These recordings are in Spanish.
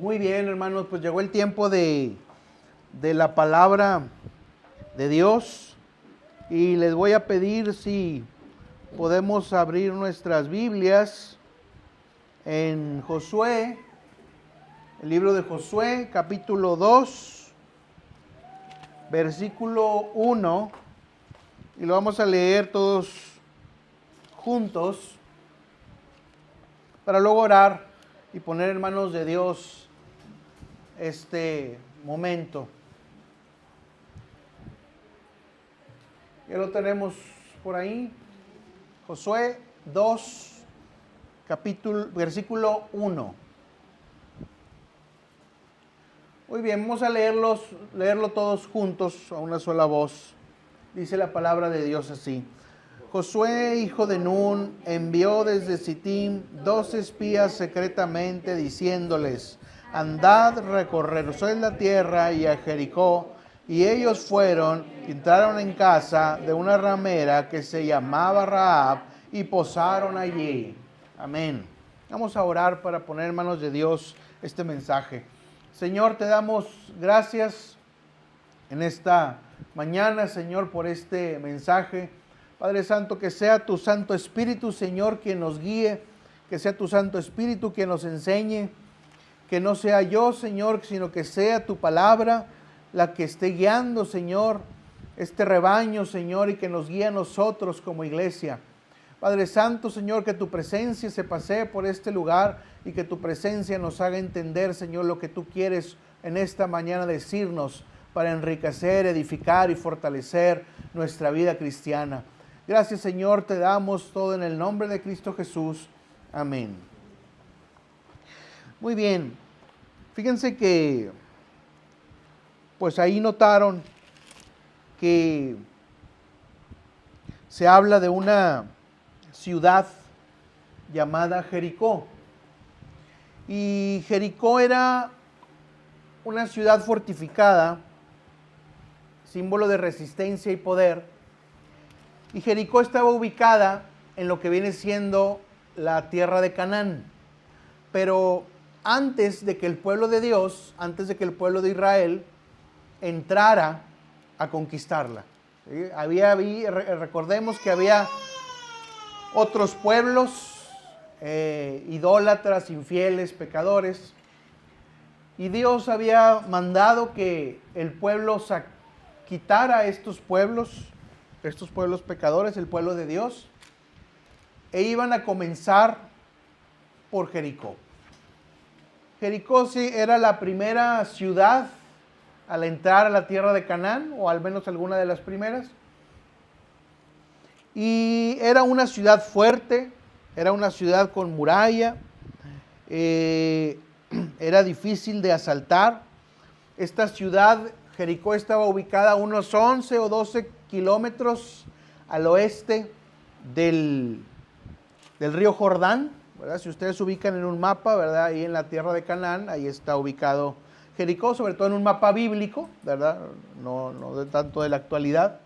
Muy bien, hermanos, pues llegó el tiempo de la palabra de Dios y les voy a pedir si podemos abrir nuestras Biblias en Josué, el libro de Josué, capítulo 2, versículo 1, y lo vamos a leer todos juntos para luego orar y poner en manos de Dios este momento. Ya lo tenemos por ahí. Josué 2, versículo 1. Muy bien, vamos a leerlo todos juntos a una sola voz. Dice la palabra de Dios así. Josué, hijo de Nun, envió desde Sittim 2 espías secretamente diciéndoles: andad, recorrered la tierra y a Jericó. Y ellos fueron, entraron en casa de una ramera que se llamaba Rahab y posaron allí. Amén. Vamos a orar para poner en manos de Dios este mensaje. Señor, te damos gracias en esta mañana, Señor, por este mensaje. Padre Santo, que sea tu Santo Espíritu, Señor, quien nos guíe, que sea tu Santo Espíritu quien nos enseñe, que no sea yo, Señor, sino que sea tu palabra la que esté guiando, Señor, este rebaño, Señor, y que nos guíe a nosotros como iglesia. Padre Santo, Señor, que tu presencia se pasee por este lugar y que tu presencia nos haga entender, Señor, lo que tú quieres en esta mañana decirnos para enriquecer, edificar y fortalecer nuestra vida cristiana. Gracias, Señor, te damos todo en el nombre de Cristo Jesús. Amén. Muy bien. Fíjense que, pues ahí notaron que se habla de una ciudad llamada Jericó. Y Jericó era una ciudad fortificada, símbolo de resistencia y poder. Y Jericó estaba ubicada en lo que viene siendo la tierra de Canaán. Pero antes de que el pueblo de Dios, antes de que el pueblo de Israel entrara a conquistarla, ¿sí? Recordemos que había otros pueblos, idólatras, infieles, pecadores. Y Dios había mandado que el pueblo quitara a estos pueblos pecadores, el pueblo de Dios, e iban a comenzar por Jericó. Jericó sí era la primera ciudad al entrar a la tierra de Canaán, o al menos alguna de las primeras. Y era una ciudad fuerte, era una ciudad con muralla, era difícil de asaltar. Esta ciudad, Jericó, estaba ubicada a unos 11 o 12 kilómetros al oeste del río Jordán, ¿verdad? Si ustedes se ubican en un mapa, ¿verdad? Ahí en la tierra de Canaán, ahí está ubicado Jericó, sobre todo en un mapa bíblico, ¿verdad? No de tanto de la actualidad.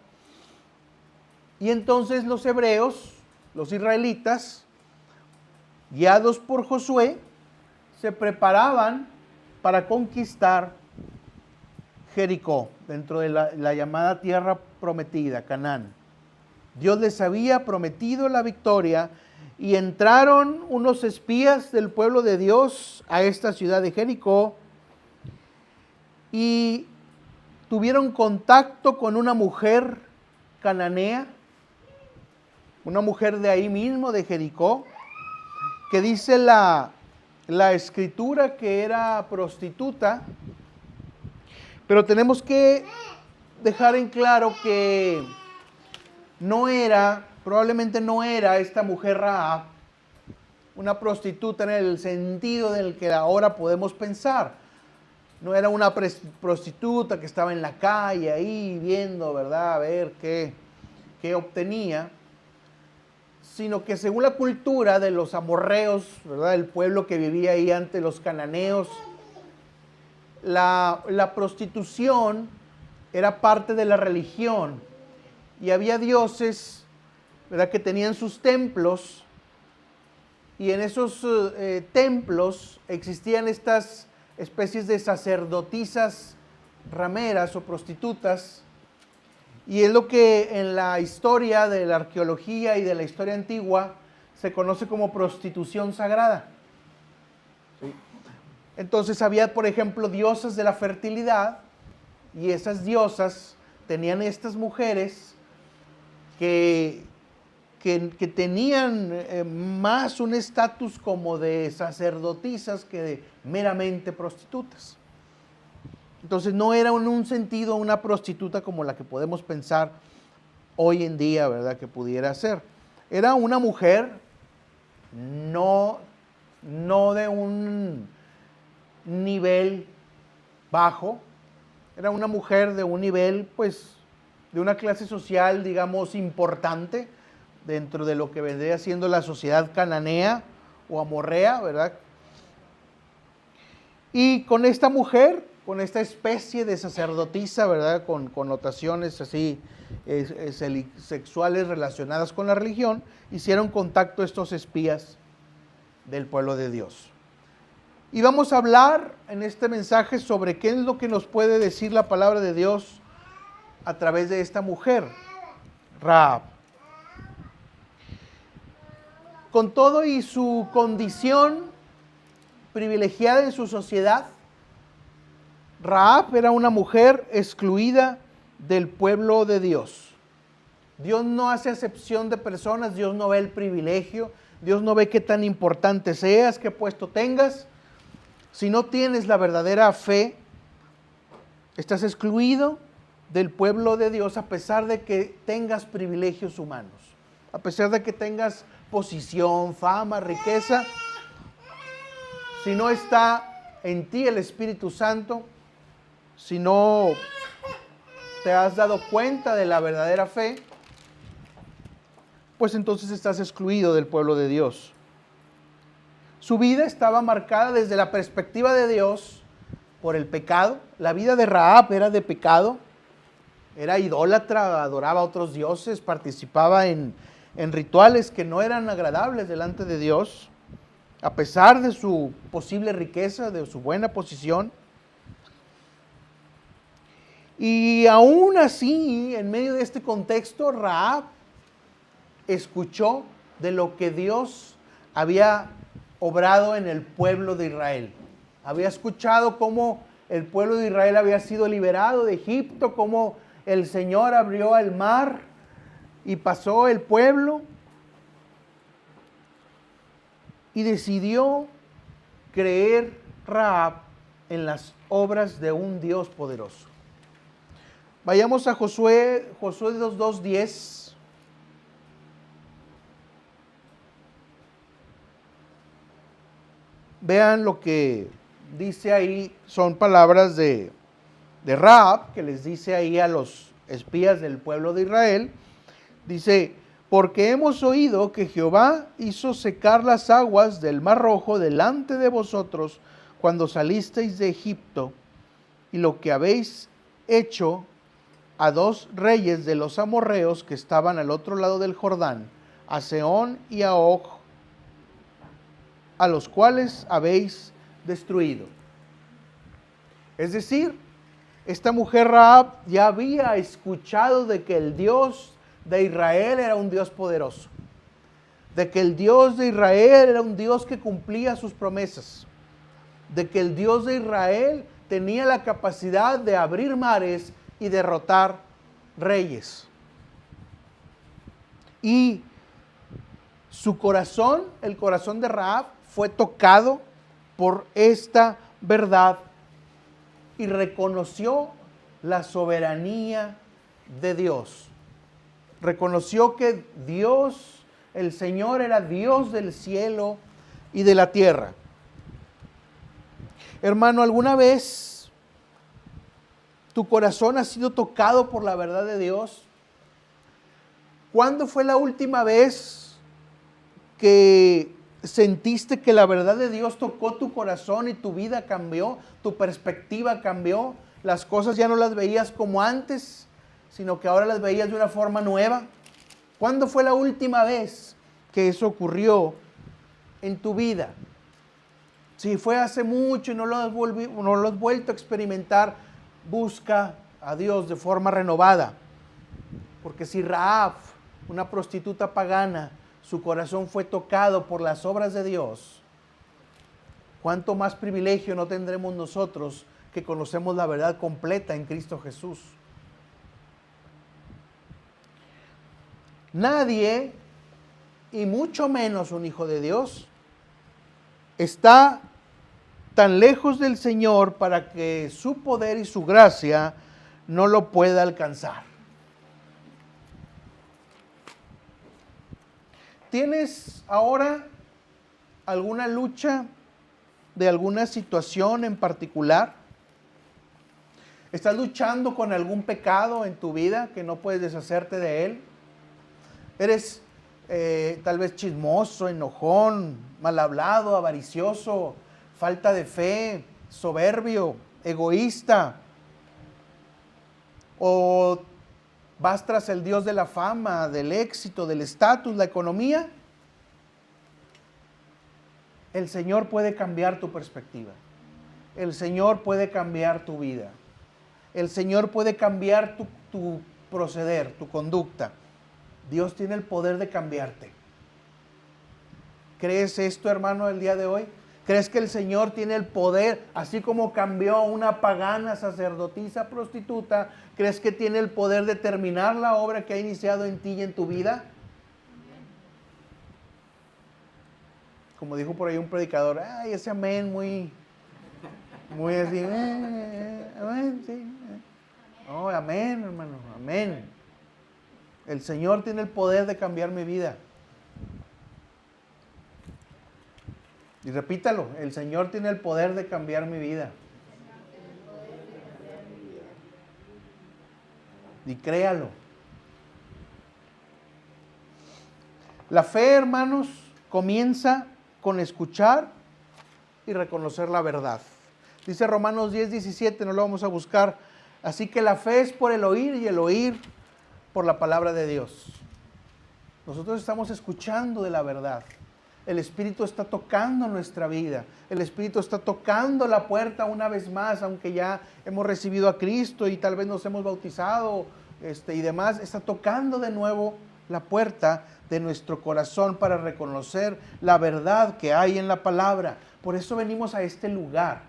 Y entonces los hebreos, los israelitas, guiados por Josué, se preparaban para conquistar Jericó, dentro de la llamada tierra prometida, Canaán. Dios les había prometido la victoria y entraron unos espías del pueblo de Dios a esta ciudad de Jericó y tuvieron contacto con una mujer cananea, una mujer de ahí mismo, de Jericó, que dice la escritura que era prostituta. Pero tenemos que dejar en claro que probablemente no era esta mujer Rahab una prostituta en el sentido del que ahora podemos pensar. No era una prostituta que estaba en la calle ahí viendo, ¿verdad?, a ver qué obtenía, sino que según la cultura de los amorreos, ¿verdad?, el pueblo que vivía ahí ante los cananeos, la prostitución era parte de la religión y había dioses, ¿verdad?, que tenían sus templos, y en esos templos existían estas especies de sacerdotisas rameras o prostitutas, y es lo que en la historia de la arqueología y de la historia antigua se conoce como prostitución sagrada. ¿Sí? Entonces había, por ejemplo, diosas de la fertilidad, y esas diosas tenían estas mujeres que tenían más un estatus como de sacerdotisas que de meramente prostitutas. Entonces no era en un sentido una prostituta como la que podemos pensar hoy en día, ¿verdad?, que pudiera ser. Era una mujer no de un nivel bajo, era una mujer de un nivel, pues, de una clase social, digamos, importante dentro de lo que vendría siendo la sociedad cananea o amorrea, ¿verdad? Y con esta mujer, con esta especie de sacerdotisa, ¿verdad?, con connotaciones así sexuales relacionadas con la religión, hicieron contacto estos espías del pueblo de Dios. Y vamos a hablar en este mensaje sobre qué es lo que nos puede decir la palabra de Dios a través de esta mujer, Rahab. Con todo y su condición privilegiada en su sociedad, Rahab era una mujer excluida del pueblo de Dios. Dios no hace acepción de personas, Dios no ve el privilegio, Dios no ve qué tan importante seas, qué puesto tengas. Si no tienes la verdadera fe, estás excluido del pueblo de Dios a pesar de que tengas privilegios humanos, a pesar de que tengas posición, fama, riqueza. Si no está en ti el Espíritu Santo, si no te has dado cuenta de la verdadera fe, pues entonces estás excluido del pueblo de Dios. Su vida estaba marcada desde la perspectiva de Dios por el pecado. La vida de Rahab era de pecado, era idólatra, adoraba a otros dioses, participaba en rituales que no eran agradables delante de Dios, a pesar de su posible riqueza, de su buena posición. Y aún así, en medio de este contexto, Rahab escuchó de lo que Dios había obrado en el pueblo de Israel. Había escuchado cómo el pueblo de Israel había sido liberado de Egipto, cómo el Señor abrió el mar y pasó el pueblo, y decidió creer Rahab en las obras de un Dios poderoso. Vayamos a Josué 2:10. Vean lo que dice ahí, son palabras de Rahab, que les dice ahí a los espías del pueblo de Israel. Dice: porque hemos oído que Jehová hizo secar las aguas del Mar Rojo delante de vosotros cuando salisteis de Egipto, y lo que habéis hecho a 2 reyes de los amorreos que estaban al otro lado del Jordán, a Sehón y a Og, a los cuales habéis destruido. Es decir, esta mujer Rahab ya había escuchado de que el Dios de Israel era un Dios poderoso, de que el Dios de Israel era un Dios que cumplía sus promesas, de que el Dios de Israel tenía la capacidad de abrir mares y derrotar reyes. Y su corazón, el corazón de Rahab, fue tocado por esta verdad y reconoció la soberanía de Dios. Reconoció que Dios, el Señor, era Dios del cielo y de la tierra. Hermano, ¿alguna vez tu corazón ha sido tocado por la verdad de Dios? ¿Cuándo fue la última vez que sentiste que la verdad de Dios tocó tu corazón y tu vida cambió, tu perspectiva cambió? Las cosas ya no las veías como antes, sino que ahora las veías de una forma nueva. ¿Cuándo fue la última vez que eso ocurrió en tu vida? Si fue hace mucho y no lo has vuelto a experimentar, busca a Dios de forma renovada. Porque si Rahab, una prostituta pagana, su corazón fue tocado por las obras de Dios, ¿cuánto más privilegio no tendremos nosotros que conocemos la verdad completa en Cristo Jesús? Nadie, y mucho menos un hijo de Dios, está tan lejos del Señor para que su poder y su gracia no lo pueda alcanzar. ¿Tienes ahora alguna lucha de alguna situación en particular? ¿Estás luchando con algún pecado en tu vida que no puedes deshacerte de él? ¿Eres tal vez chismoso, enojón, mal hablado, avaricioso, falta de fe, soberbio, egoísta? ¿O vas tras el Dios de la fama, del éxito, del estatus, la economía? El Señor puede cambiar tu perspectiva. El Señor puede cambiar tu vida. El Señor puede cambiar tu proceder, tu conducta. Dios tiene el poder de cambiarte. ¿Crees esto, hermano, el día de hoy? ¿Crees que el Señor tiene el poder, así como cambió a una pagana sacerdotisa prostituta? ¿Crees que tiene el poder de terminar la obra que ha iniciado en ti y en tu vida? Como dijo por ahí un predicador, ay, ese amén muy así, amén, sí. No, amén, hermano, amén. El Señor tiene el poder de cambiar mi vida. Y repítalo, el Señor tiene el poder de cambiar mi vida. Y créalo. La fe, hermanos, comienza con escuchar y reconocer la verdad. Dice Romanos 10:17, no lo vamos a buscar. Así que la fe es por el oír y el oír por la palabra de Dios. Nosotros estamos escuchando de la verdad. El Espíritu está tocando nuestra vida. El Espíritu está tocando la puerta una vez más, aunque ya hemos recibido a Cristo y tal vez nos hemos bautizado y demás. Está tocando de nuevo la puerta de nuestro corazón para reconocer la verdad que hay en la palabra. Por eso venimos a este lugar,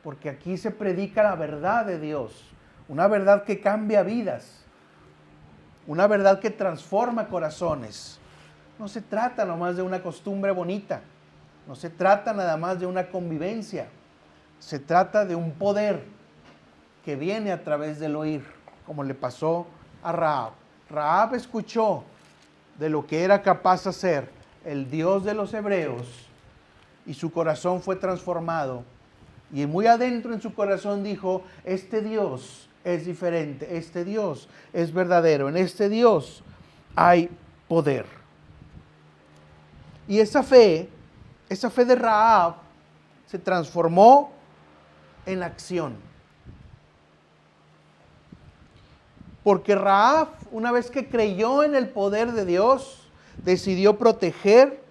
porque aquí se predica la verdad de Dios, una verdad que cambia vidas, una verdad que transforma corazones. No se trata nomás de una costumbre bonita, no se trata nada más de una convivencia, se trata de un poder que viene a través del oír, como le pasó a Rahab. Rahab escuchó de lo que era capaz de hacer el Dios de los hebreos y su corazón fue transformado. Y muy adentro en su corazón dijo, este Dios es diferente, este Dios es verdadero, en este Dios hay poder. Y esa fe de Rahab se transformó en acción. Porque Rahab, una vez que creyó en el poder de Dios, decidió proteger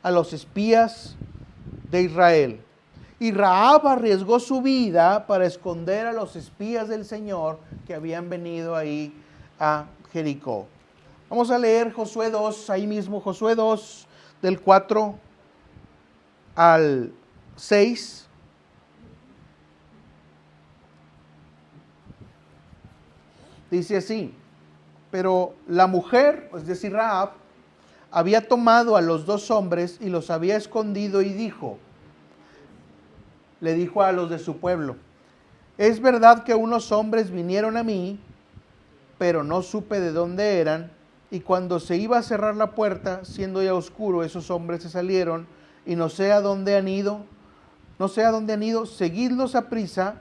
a los espías de Israel. Y Rahab arriesgó su vida para esconder a los espías del Señor que habían venido ahí a Jericó. Vamos a leer Josué 2, ahí mismo, Josué 2, del 4 al 6. Dice así, pero la mujer, es decir, Rahab, había tomado a los dos hombres y los había escondido y le dijo a los de su pueblo, es verdad que unos hombres vinieron a mí, pero no supe de dónde eran, y cuando se iba a cerrar la puerta, siendo ya oscuro, esos hombres se salieron, y no sé a dónde han ido, seguidlos a prisa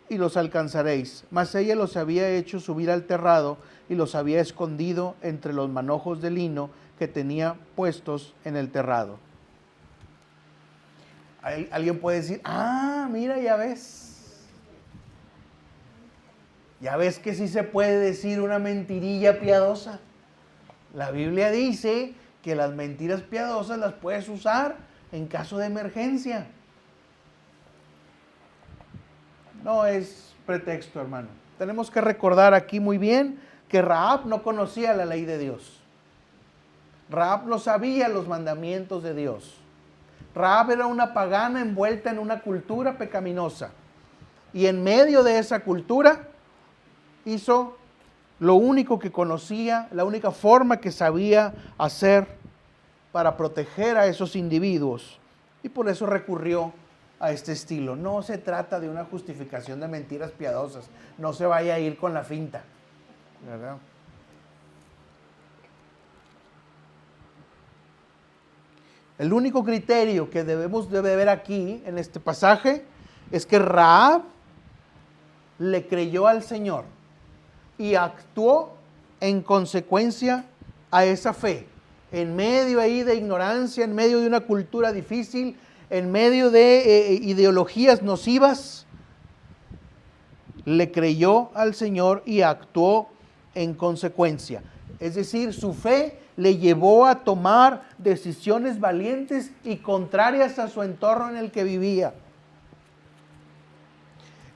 y los alcanzaréis. Mas ella los había hecho subir al terrado y los había escondido entre los manojos de lino que tenía puestos en el terrado. Alguien puede decir, mira, ya ves que sí se puede decir una mentirilla piadosa. La Biblia dice que las mentiras piadosas las puedes usar en caso de emergencia. no es pretexto, hermano. Tenemos que recordar aquí muy bien que Rahab no conocía la ley de Dios. Rahab no sabía los mandamientos de Dios. Rahab era una pagana envuelta en una cultura pecaminosa. Y en medio de esa cultura hizo lo único que conocía, la única forma que sabía hacer para proteger a esos individuos. Y por eso recurrió a este estilo. No se trata de una justificación de mentiras piadosas. No se vaya a ir con la finta, ¿verdad? El único criterio que debemos de ver aquí en este pasaje es que Rahab le creyó al Señor y actuó en consecuencia a esa fe. En medio ahí de ignorancia, en medio de una cultura difícil, en medio de ideologías nocivas, le creyó al Señor y actuó en consecuencia. Es decir, su fe le llevó a tomar decisiones valientes y contrarias a su entorno en el que vivía.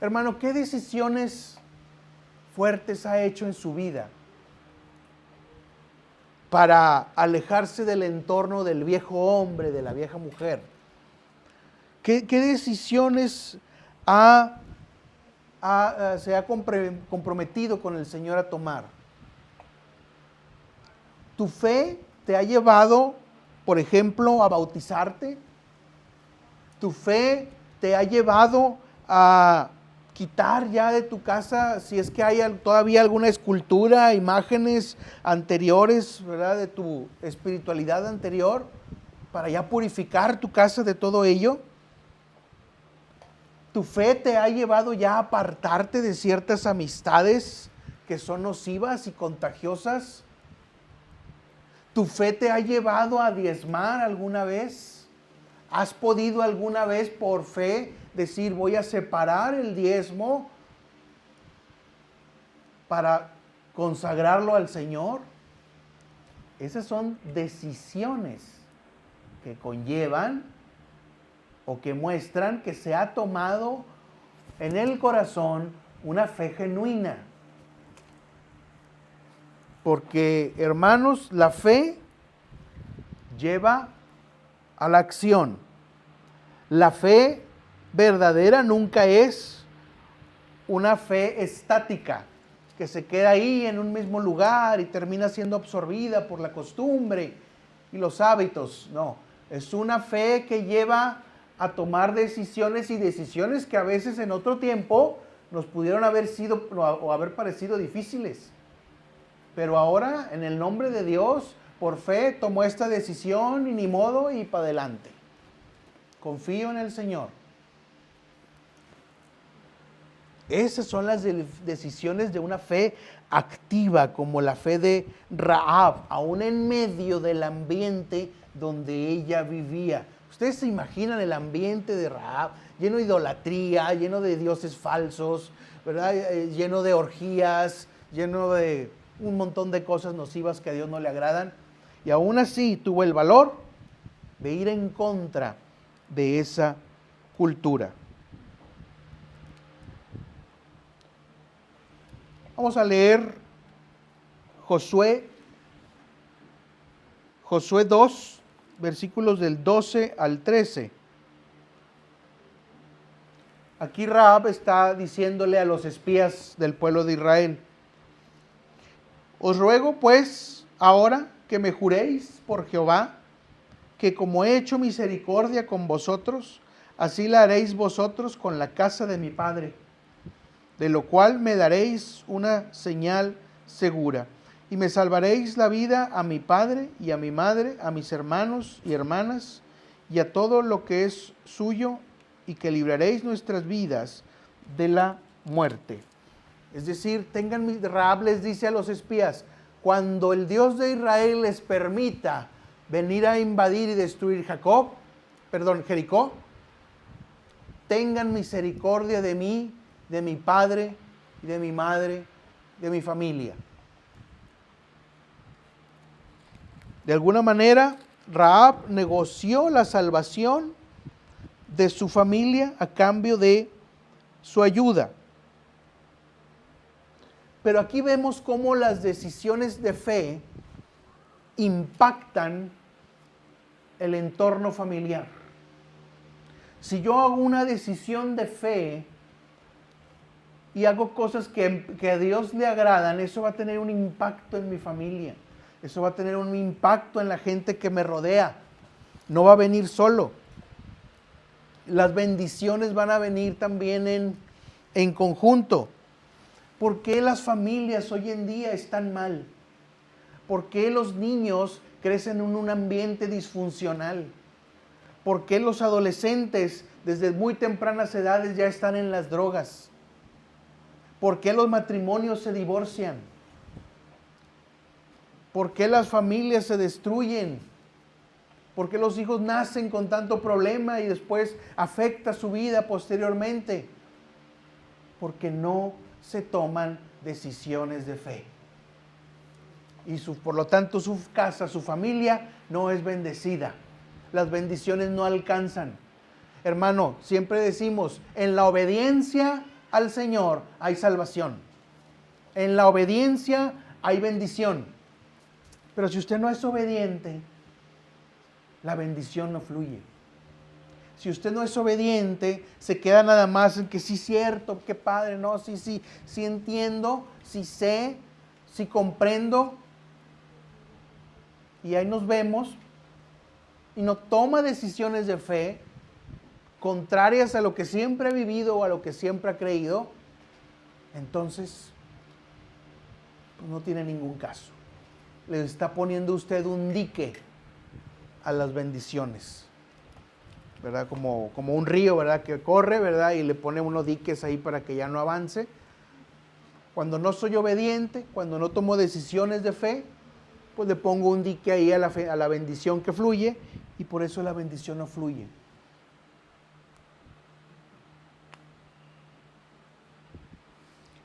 Hermano, ¿qué decisiones fuertes ha hecho en su vida para alejarse del entorno del viejo hombre, de la vieja mujer? ¿Qué decisiones se ha comprometido con el Señor a tomar? ¿Tu fe te ha llevado, por ejemplo, a bautizarte? ¿Tu fe te ha llevado a quitar ya de tu casa, si es que hay todavía alguna escultura, imágenes anteriores, ¿verdad?, de tu espiritualidad anterior, para ya purificar tu casa de todo ello? ¿Tu fe te ha llevado ya a apartarte de ciertas amistades que son nocivas y contagiosas? ¿Tu fe te ha llevado a diezmar alguna vez? ¿Has podido alguna vez por fe decir, voy a separar el diezmo para consagrarlo al Señor? Esas son decisiones que conllevan o que muestran que se ha tomado en el corazón una fe genuina. Porque, hermanos, la fe lleva a la acción. La fe verdadera nunca es una fe estática, que se queda ahí en un mismo lugar y termina siendo absorbida por la costumbre y los hábitos. No, es una fe que lleva a tomar decisiones, y decisiones que a veces en otro tiempo nos pudieron haber sido o haber parecido difíciles. Pero ahora, en el nombre de Dios, por fe, tomó esta decisión y ni modo, y para adelante. Confío en el Señor. Esas son las decisiones de una fe activa, como la fe de Rahab, aún en medio del ambiente donde ella vivía. Ustedes se imaginan el ambiente de Rahab, lleno de idolatría, lleno de dioses falsos, ¿verdad? Lleno de orgías, lleno de un montón de cosas nocivas que a Dios no le agradan. Y aún así tuvo el valor de ir en contra de esa cultura. Vamos a leer Josué 2, versículos del 12 al 13. Aquí Rahab está diciéndole a los espías del pueblo de Israel: os ruego pues ahora que me juréis por Jehová, que como he hecho misericordia con vosotros, así la haréis vosotros con la casa de mi padre, de lo cual me daréis una señal segura, y me salvaréis la vida a mi padre y a mi madre, a mis hermanos y hermanas, y a todo lo que es suyo, y que libraréis nuestras vidas de la muerte. Es decir, Rahab les dice a los espías: cuando el Dios de Israel les permita venir a invadir y destruir Jericó, tengan misericordia de mí, de mi padre y de mi madre, de mi familia. De alguna manera, Rahab negoció la salvación de su familia a cambio de su ayuda. Pero aquí vemos cómo las decisiones de fe impactan el entorno familiar. Si yo hago una decisión de fe y hago cosas que a Dios le agradan, eso va a tener un impacto en mi familia. Eso va a tener un impacto en la gente que me rodea. No va a venir solo. Las bendiciones van a venir también en conjunto. ¿Por qué las familias hoy en día están mal? ¿Por qué los niños crecen en un ambiente disfuncional? ¿Por qué los adolescentes desde muy tempranas edades ya están en las drogas? ¿Por qué los matrimonios se divorcian? ¿Por qué las familias se destruyen? ¿Por qué los hijos nacen con tanto problema y después afecta su vida posteriormente? Porque no se toman decisiones de fe. Y por lo tanto su casa, su familia no es bendecida. Las bendiciones no alcanzan. Hermano, siempre decimos, en la obediencia al Señor hay salvación. En la obediencia hay bendición. Pero si usted no es obediente, la bendición no fluye. Si usted no es obediente, se queda nada más en que sí es cierto, qué padre, no, sí entiendo, sí sé, sí comprendo. Y ahí nos vemos y no toma decisiones de fe contrarias a lo que siempre ha vivido o a lo que siempre ha creído, entonces pues no tiene ningún caso. Le está poniendo usted un dique a las bendiciones, ¿verdad? Como un río, ¿verdad? Que corre, ¿verdad? Y le pone unos diques ahí para que ya no avance. Cuando no soy obediente, cuando no tomo decisiones de fe, pues le pongo un dique ahí a la bendición que fluye, y por eso la bendición no fluye.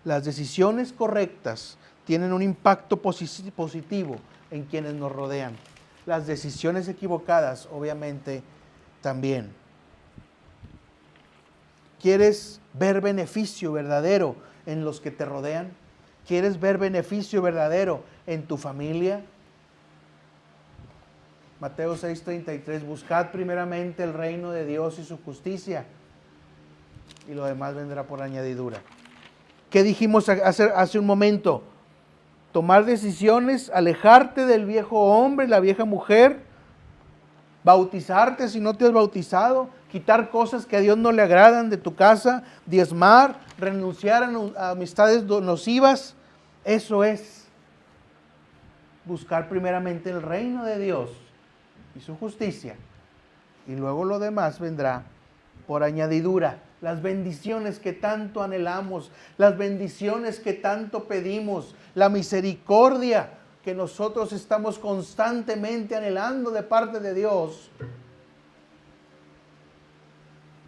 Las decisiones correctas tienen un impacto positivo en quienes nos rodean. Las decisiones equivocadas, obviamente, también. ¿Quieres ver beneficio verdadero en los que te rodean? ¿Quieres ver beneficio verdadero en tu familia? Mateo 6:33, buscad primeramente el reino de Dios y su justicia, y lo demás vendrá por añadidura. ¿Qué dijimos hace un momento? Tomar decisiones, alejarte del viejo hombre, la vieja mujer, bautizarte si no te has bautizado, quitar cosas que a Dios no le agradan de tu casa, diezmar, renunciar a amistades nocivas. Eso es buscar primeramente el reino de Dios y su justicia, y luego lo demás vendrá por añadidura. Las bendiciones que tanto anhelamos, las bendiciones que tanto pedimos, la misericordia que nosotros estamos constantemente anhelando de parte de Dios,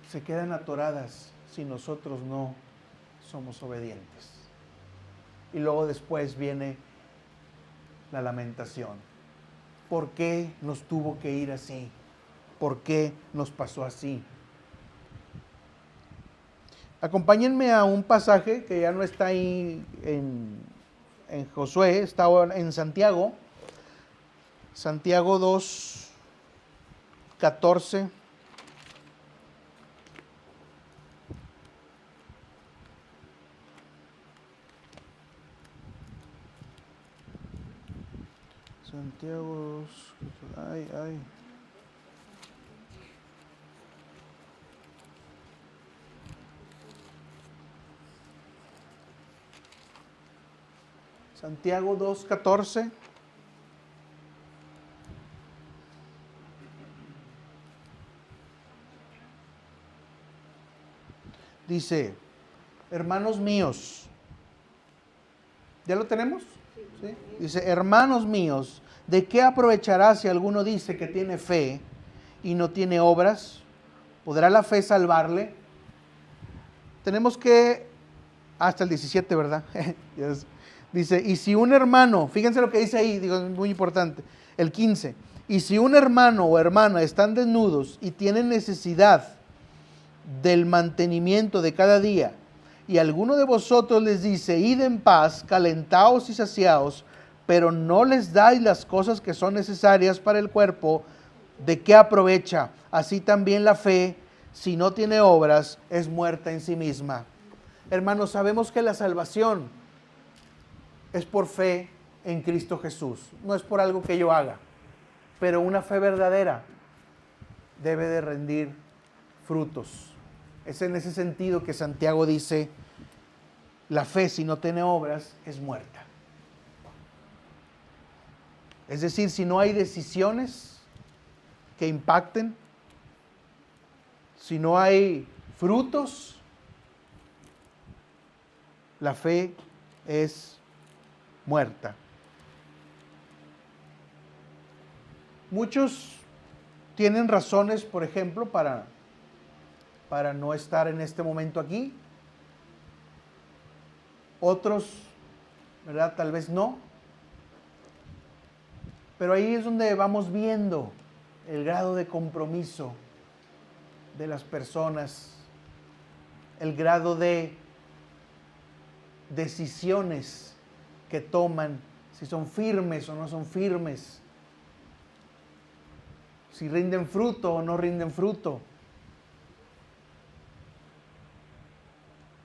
se quedan atoradas si nosotros no somos obedientes. Y luego después viene la lamentación. ¿Por qué nos tuvo que ir así? ¿Por qué nos pasó así? Acompáñenme a un pasaje que ya no está ahí en Josué, está en Santiago. Santiago 2:14. Santiago 2, Santiago 2:14. Dice, hermanos míos, ¿ya lo tenemos? ¿Sí? Dice, hermanos míos, ¿de qué aprovechará si alguno dice que tiene fe y no tiene obras? ¿Podrá la fe salvarle? Tenemos que, hasta el 17, ¿verdad? Dice, y si un hermano, fíjense lo que dice ahí, digo, es muy importante, el 15, y si un hermano o hermana están desnudos y tienen necesidad del mantenimiento de cada día, y alguno de vosotros les dice, id en paz, calentaos y saciaos, pero no les dais las cosas que son necesarias para el cuerpo, ¿de qué aprovecha? Así también la fe, si no tiene obras, es muerta en sí misma. Hermanos, sabemos que la salvación es por fe en Cristo Jesús, no es por algo que yo haga, pero una fe verdadera debe de rendir frutos. Es en ese sentido que Santiago dice, la fe si no tiene obras es muerta. Es decir, si no hay decisiones que impacten, si no hay frutos, la fe es muerta. Muchos tienen razones, por ejemplo, para no estar en este momento aquí. Otros, ¿verdad? Tal vez no. Pero ahí es donde vamos viendo el grado de compromiso de las personas, el grado de decisiones que toman, si son firmes o no son firmes, si rinden fruto o no rinden fruto.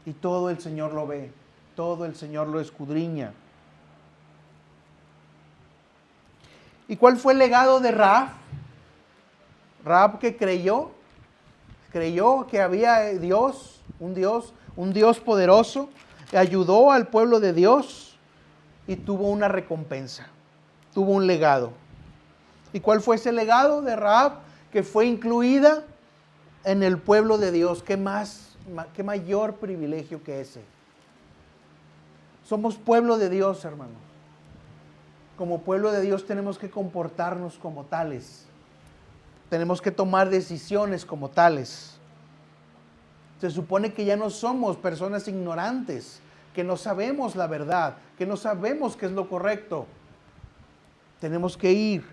Y todo el Señor lo ve, todo el Señor lo escudriña. ¿Y cuál fue el legado de Rahab? Rahab que creyó que había Dios, un Dios poderoso, que ayudó al pueblo de Dios y tuvo una recompensa, tuvo un legado. ¿Y cuál fue ese legado de Rahab? Que fue incluida en el pueblo de Dios. ¿Qué mayor privilegio que ese? Somos pueblo de Dios, hermanos. Como pueblo de Dios tenemos que comportarnos como tales. Tenemos que tomar decisiones como tales. Se supone que ya no somos personas ignorantes, que no sabemos la verdad, que no sabemos qué es lo correcto. Tenemos que ir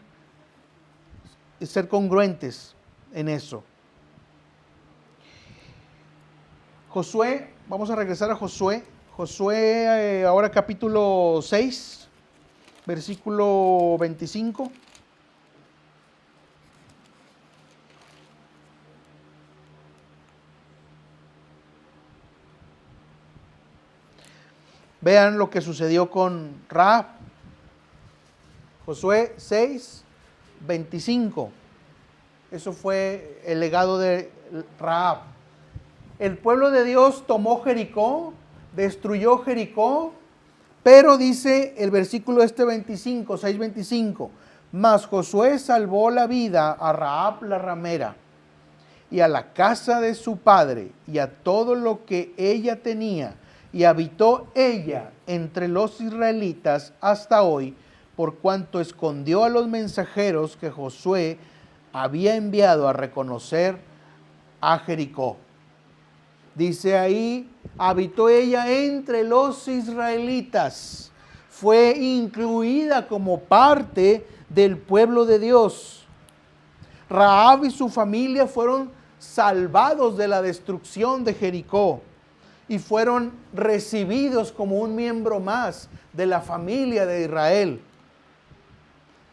y ser congruentes en eso. Josué, vamos a regresar a Josué. Josué, ahora capítulo 6, versículo 25. Vean lo que sucedió con Rahab. Josué 6, 25. Eso fue el legado de Rahab. El pueblo de Dios tomó Jericó, destruyó Jericó, pero dice el versículo 25, 6:25, mas Josué salvó la vida a Rahab la ramera y a la casa de su padre y a todo lo que ella tenía, y habitó ella entre los israelitas hasta hoy, por cuanto escondió a los mensajeros que Josué había enviado a reconocer a Jericó. Dice ahí, habitó ella entre los israelitas. Fue incluida como parte del pueblo de Dios. Rahab y su familia fueron salvados de la destrucción de Jericó y fueron recibidos como un miembro más de la familia de Israel.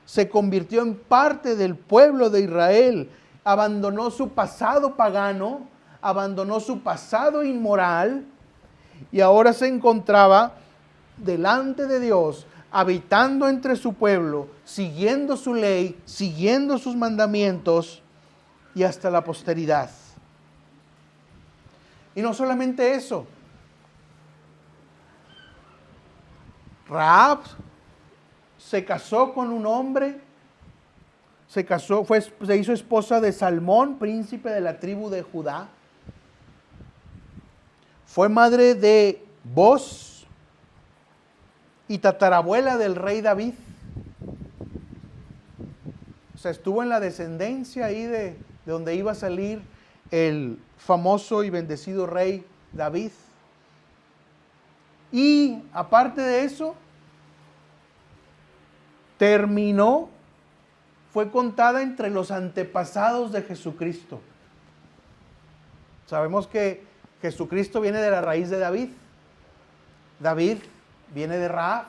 Se convirtió en parte del pueblo de Israel, abandonó su pasado pagano, abandonó su pasado inmoral y ahora se encontraba delante de Dios, habitando entre su pueblo, siguiendo su ley, siguiendo sus mandamientos y hasta la posteridad. Y no solamente eso, Rahab se casó con un hombre, se hizo esposa de Salmón, príncipe de la tribu de Judá. Fue madre de Boz y tatarabuela del rey David. O sea, estuvo en la descendencia ahí de donde iba a salir el famoso y bendecido rey David. Y aparte de eso, fue contada entre los antepasados de Jesucristo. Sabemos que Jesucristo viene de la raíz de David. David viene de Rahab.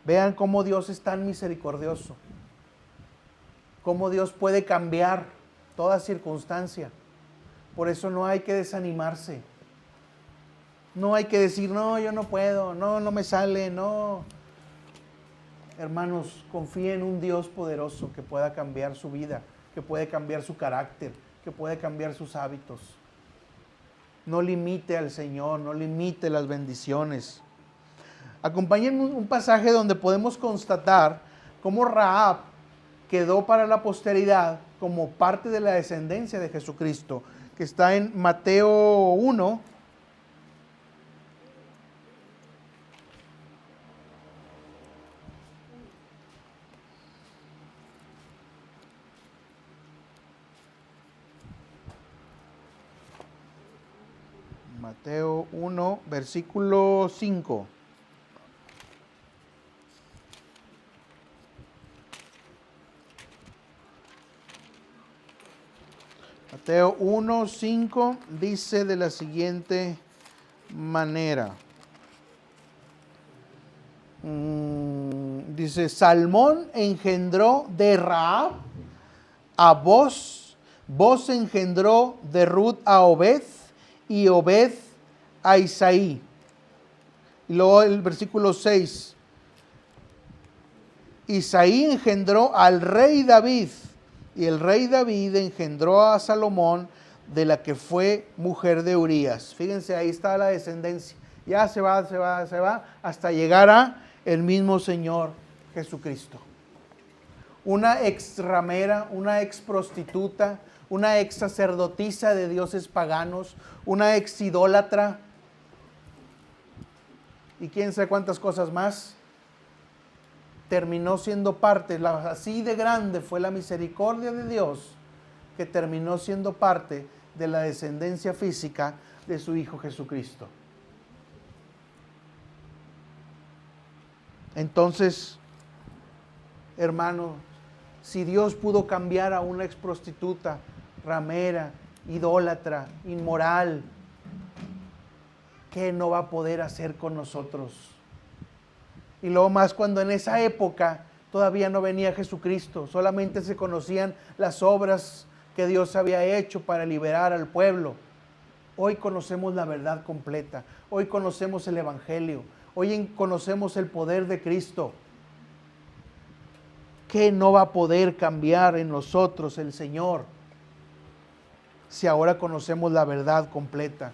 Vean cómo Dios es tan misericordioso. Cómo Dios puede cambiar toda circunstancia. Por eso no hay que desanimarse. No hay que decir, no, yo no puedo, no me sale, no. Hermanos, confíen en un Dios poderoso que pueda cambiar su vida, que puede cambiar su carácter, que puede cambiar sus hábitos. No limite al Señor, no limite las bendiciones. Acompáñenme un pasaje donde podemos constatar cómo Rahab quedó para la posteridad como parte de la descendencia de Jesucristo, que está en Mateo 1. Mateo 1, versículo 5. Mateo 1, 5 dice de la siguiente manera. Dice, Salmón engendró de Rahab a Boz, Boz engendró de Ruth a Obed, y Obed a Isaí. Y luego el versículo 6. Isaí engendró al rey David, y el rey David engendró a Salomón, de la que fue mujer de Urías. Fíjense, ahí está la descendencia. Ya se va, hasta llegar a el mismo Señor Jesucristo. Una ex ramera, una ex prostituta, una ex sacerdotisa de dioses paganos, una ex idólatra, y quién sabe cuántas cosas más, terminó siendo parte, así de grande fue la misericordia de Dios, que terminó siendo parte de la descendencia física de su Hijo Jesucristo. Entonces, hermano, si Dios pudo cambiar a una ex prostituta, ramera, idólatra, inmoral, ¿qué no va a poder hacer con nosotros? Y luego más cuando en esa época todavía no venía Jesucristo, solamente se conocían las obras que Dios había hecho para liberar al pueblo. Hoy conocemos la verdad completa, hoy conocemos el Evangelio, hoy conocemos el poder de Cristo. ¿Qué no va a poder cambiar en nosotros el Señor si ahora conocemos la verdad completa?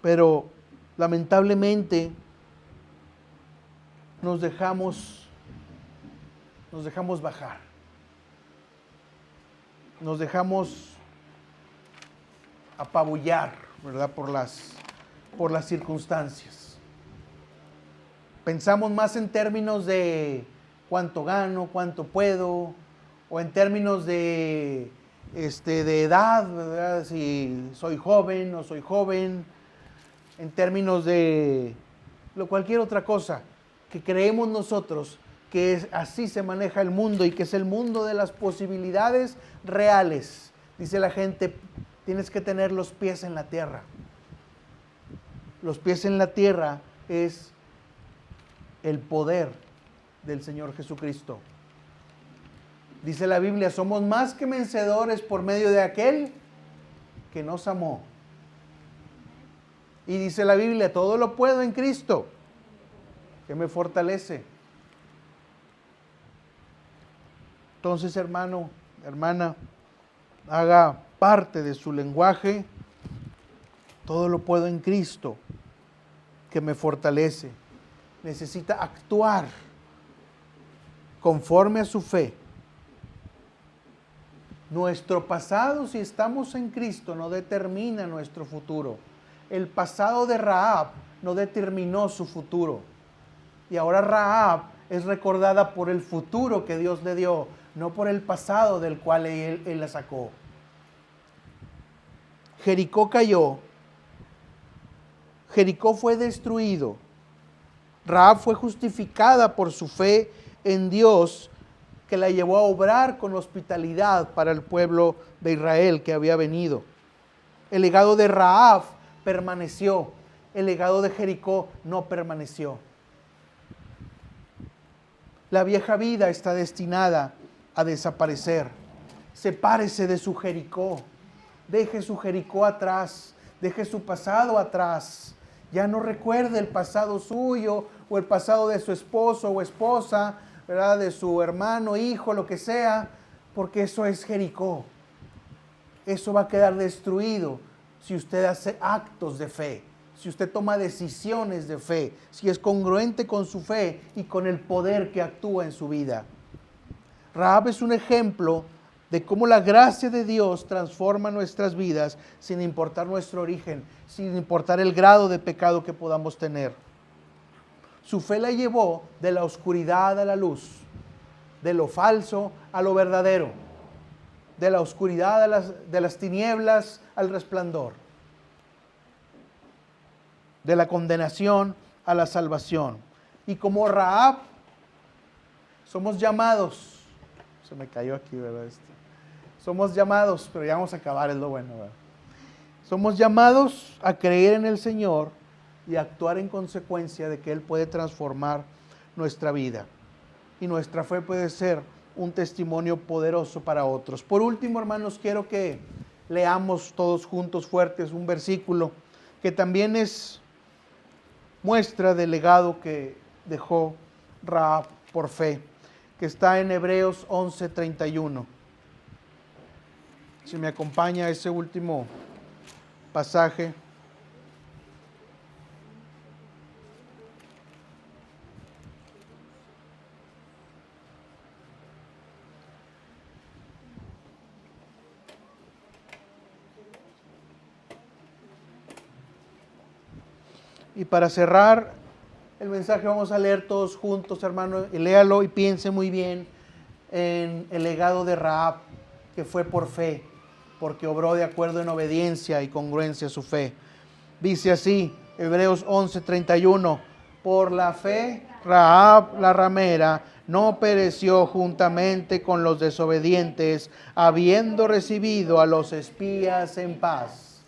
Pero lamentablemente nos dejamos bajar. Nos dejamos apabullar, ¿verdad? Por las circunstancias. Pensamos más en términos de cuánto gano, cuánto puedo, o en términos de edad, ¿verdad? Si soy joven o soy joven, en términos de cualquier otra cosa que creemos nosotros que así se maneja el mundo y que es el mundo de las posibilidades reales. Dice la gente, tienes que tener los pies en la tierra. Los pies en la tierra es el poder del Señor Jesucristo. Dice la Biblia, somos más que vencedores por medio de aquel que nos amó. Y dice la Biblia, todo lo puedo en Cristo, que me fortalece. Entonces, hermano, hermana, haga parte de su lenguaje, todo lo puedo en Cristo, que me fortalece. Necesita actuar conforme a su fe. Nuestro pasado, si estamos en Cristo, no determina nuestro futuro. El pasado de Rahab no determinó su futuro. Y ahora Rahab es recordada por el futuro que Dios le dio, no por el pasado del cual él la sacó. Jericó cayó. Jericó fue destruido. Rahab fue justificada por su fe en Dios que la llevó a obrar con hospitalidad para el pueblo de Israel que había venido. El legado de Rahab permaneció, el legado de Jericó no permaneció. La vieja vida está destinada a desaparecer. Sepárese de su Jericó. Deje su Jericó atrás. Deje su pasado atrás. Ya no recuerde el pasado suyo o el pasado de su esposo o esposa, ¿verdad? De su hermano, hijo, lo que sea, porque eso es Jericó. Eso va a quedar destruido si usted hace actos de fe, si usted toma decisiones de fe, si es congruente con su fe y con el poder que actúa en su vida. Rahab es un ejemplo de cómo la gracia de Dios transforma nuestras vidas sin importar nuestro origen, sin importar el grado de pecado que podamos tener. Su fe la llevó de la oscuridad a la luz, de lo falso a lo verdadero, de la oscuridad de las tinieblas al resplandor, de la condenación a la salvación. Y como Rahab, somos llamados, se me cayó aquí, ¿verdad? Somos llamados, pero ya vamos a acabar, es lo bueno, ¿verdad? Somos llamados a creer en el Señor y a actuar en consecuencia de que Él puede transformar nuestra vida. Y nuestra fe puede ser un testimonio poderoso para otros. Por último, hermanos, quiero que leamos todos juntos fuertes un versículo que también es muestra del legado que dejó Rahab por fe, que está en Hebreos 11:31. Si me acompaña ese último pasaje. Y para cerrar el mensaje vamos a leer todos juntos, hermano, y léalo y piense muy bien en el legado de Rahab, que fue por fe, porque obró de acuerdo en obediencia y congruencia a su fe. Dice así, Hebreos 11:31, por la fe Rahab la ramera no pereció juntamente con los desobedientes, habiendo recibido a los espías en paz.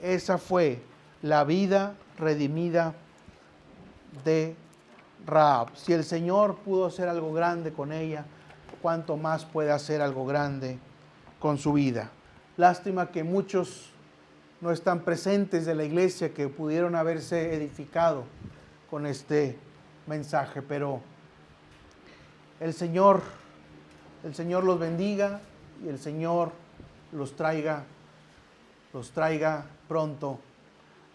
Esa fue la vida redimida de Rahab. Si el Señor pudo hacer algo grande con ella, ¿cuánto más puede hacer algo grande con su vida? Lástima que muchos no están presentes de la iglesia que pudieron haberse edificado con este mensaje, pero el Señor los bendiga y el Señor los traiga pronto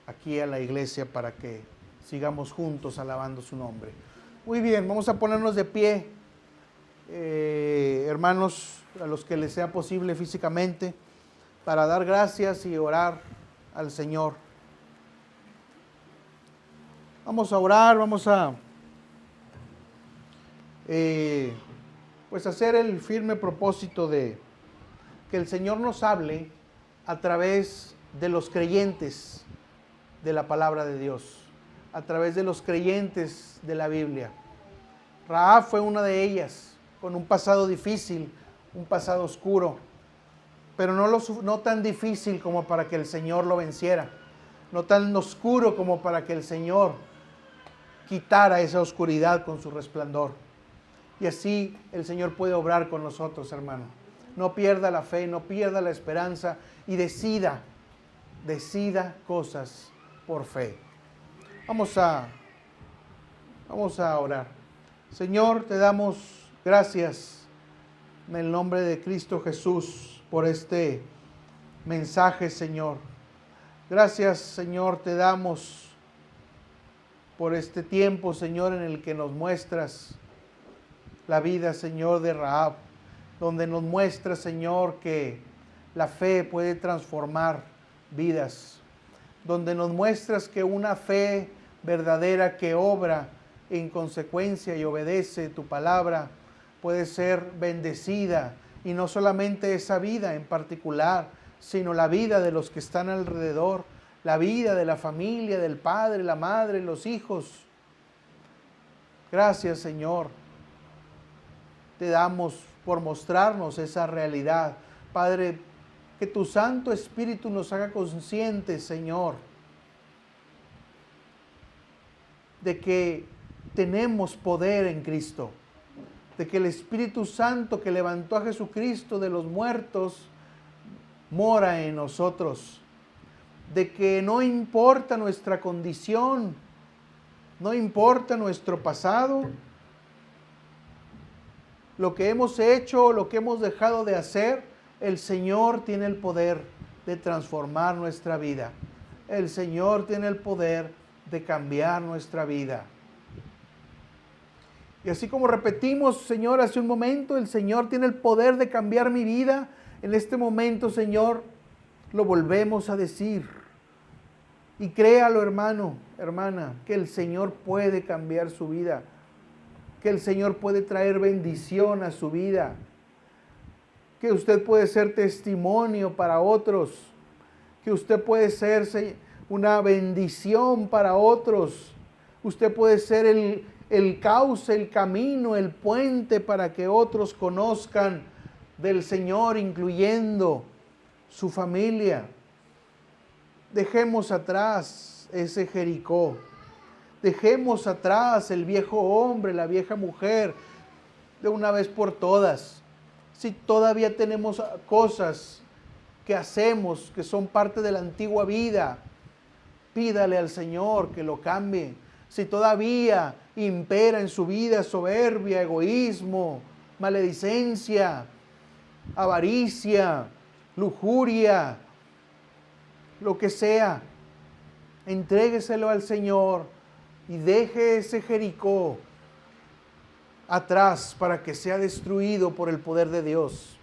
aquí a la iglesia para que sigamos juntos alabando su nombre. Muy bien, vamos a ponernos de pie, hermanos, a los que les sea posible físicamente, para dar gracias y orar al Señor. Vamos a orar, vamos a pues hacer el firme propósito de que el Señor nos hable a través de los creyentes de la palabra de Dios, a través de los creyentes de la Biblia. Rahab fue una de ellas, con un pasado difícil, un pasado oscuro, pero no tan difícil como para que el Señor lo venciera, no tan oscuro como para que el Señor quitara esa oscuridad con su resplandor. Y así el Señor puede obrar con nosotros, hermano. No pierda la fe, no pierda la esperanza y decida cosas por fe. Vamos a orar. Señor, te damos gracias en el nombre de Cristo Jesús por este mensaje, Señor. Gracias, Señor, te damos por este tiempo, Señor, en el que nos muestras la vida, Señor, de Rahab, donde nos muestras, Señor, que la fe puede transformar vidas, donde nos muestras que una fe verdadera que obra en consecuencia y obedece tu palabra puede ser bendecida, y no solamente esa vida en particular, sino la vida de los que están alrededor, la vida de la familia, del padre, la madre, los hijos. Gracias, Señor, te damos por mostrarnos esa realidad. Padre, que tu Santo Espíritu nos haga conscientes, Señor, de que tenemos poder en Cristo, de que el Espíritu Santo que levantó a Jesucristo de los muertos mora en nosotros, de que no importa nuestra condición, no importa nuestro pasado, lo que hemos hecho, lo que hemos dejado de hacer, el Señor tiene el poder de transformar nuestra vida. El Señor tiene el poder de cambiar nuestra vida. Y así como repetimos, Señor, hace un momento, el Señor tiene el poder de cambiar mi vida. En este momento, Señor, lo volvemos a decir. Y créalo, hermano, hermana, que el Señor puede cambiar su vida, que el Señor puede traer bendición a su vida, que usted puede ser testimonio para otros, que usted puede ser una bendición para otros, usted puede ser el cauce, el camino, el puente para que otros conozcan del Señor, incluyendo su familia. Dejemos atrás ese Jericó. Dejemos atrás el viejo hombre, la vieja mujer, de una vez por todas. Si todavía tenemos cosas que hacemos que son parte de la antigua vida, pídale al Señor que lo cambie. Si todavía impera en su vida soberbia, egoísmo, maledicencia, avaricia, lujuria, lo que sea, entrégueselo al Señor y deje ese Jericó atrás para que sea destruido por el poder de Dios.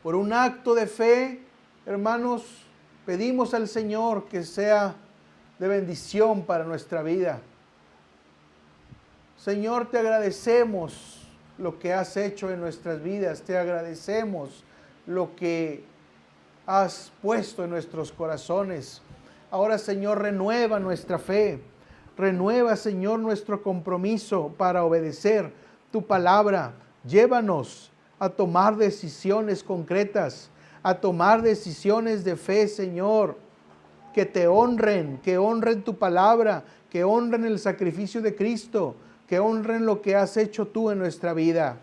Por un acto de fe, hermanos, pedimos al Señor que sea de bendición para nuestra vida. Señor, te agradecemos lo que has hecho en nuestras vidas, te agradecemos lo que has puesto en nuestros corazones. Ahora, Señor, renueva nuestra fe, renueva, Señor, nuestro compromiso para obedecer tu palabra. Llévanos a tomar decisiones concretas, a tomar decisiones de fe, Señor, que te honren, que honren tu palabra, que honren el sacrificio de Cristo, que honren lo que has hecho tú en nuestra vida.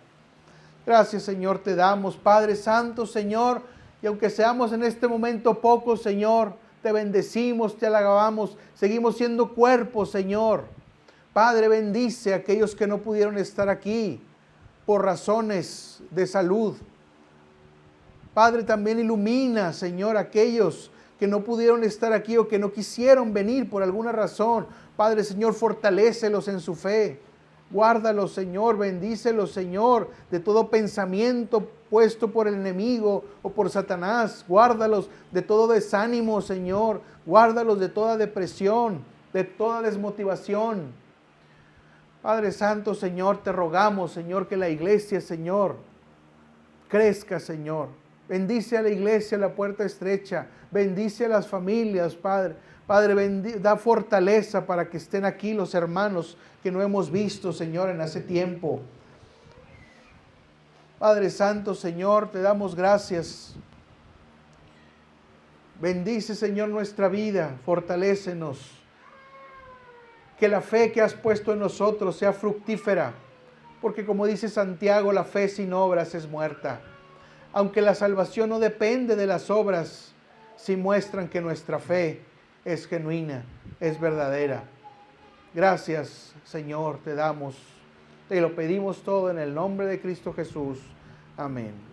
Gracias, Señor, te damos, Padre Santo, Señor, y aunque seamos en este momento pocos, Señor, te bendecimos, te alabamos, seguimos siendo cuerpo, Señor. Padre, bendice a aquellos que no pudieron estar aquí por razones de salud. Padre, también ilumina, Señor, a aquellos que no pudieron estar aquí o que no quisieron venir por alguna razón. Padre, Señor, fortalécelos en su fe. Guárdalos, Señor, bendícelos, Señor, de todo pensamiento puesto por el enemigo o por Satanás. Guárdalos de todo desánimo, Señor. Guárdalos de toda depresión, de toda desmotivación. Padre Santo, Señor, te rogamos, Señor, que la iglesia, Señor, crezca, Señor. Bendice a la iglesia, la puerta estrecha. Bendice a las familias, Padre. Padre, da fortaleza para que estén aquí los hermanos que no hemos visto, Señor, en hace tiempo. Padre Santo, Señor, te damos gracias. Bendice, Señor, nuestra vida, fortalécenos. Que la fe que has puesto en nosotros sea fructífera, porque como dice Santiago, la fe sin obras es muerta. Aunque la salvación no depende de las obras, sí muestran que nuestra fe es genuina, es verdadera. Gracias, Señor, te damos. Te lo pedimos todo en el nombre de Cristo Jesús. Amén.